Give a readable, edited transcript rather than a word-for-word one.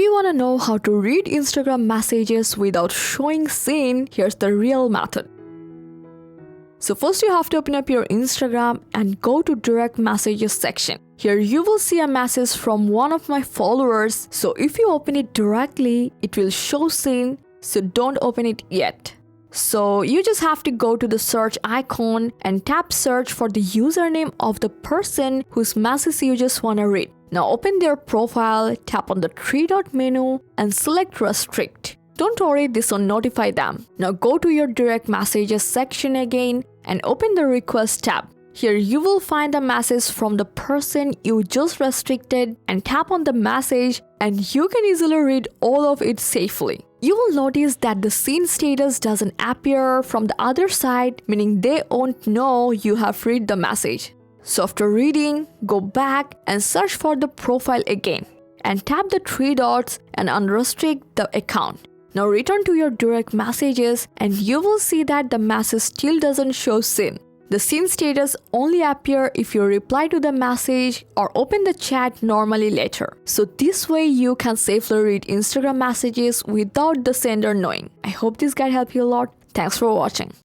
you want to know how to read Instagram messages without showing seen? Here's the real method. So first you have to open up your Instagram and go to direct messages section. Here you will see a message from one of my followers. So if you open it directly, it will show seen. So don't open it yet. So you just have to go to the search icon and tap search for the username of the person whose message you just want to read. Now open their profile, tap on the three-dot menu and select restrict. Don't worry, this will notify them. Now go to your direct messages section again and open the request tab. Here you will find the message from the person you just restricted and tap on the message and you can easily read all of it safely. You will notice that the seen status doesn't appear from the other side, meaning they won't know you have read the message. So after reading, go back and search for the profile again and tap the three dots and unrestrict the account. Now return to your direct messages and you will see that the message still doesn't show seen. The seen status only appear if you reply to the message or open the chat normally later. So this way you can safely read Instagram messages without the sender knowing. I hope this guide helped you a lot. Thanks for watching.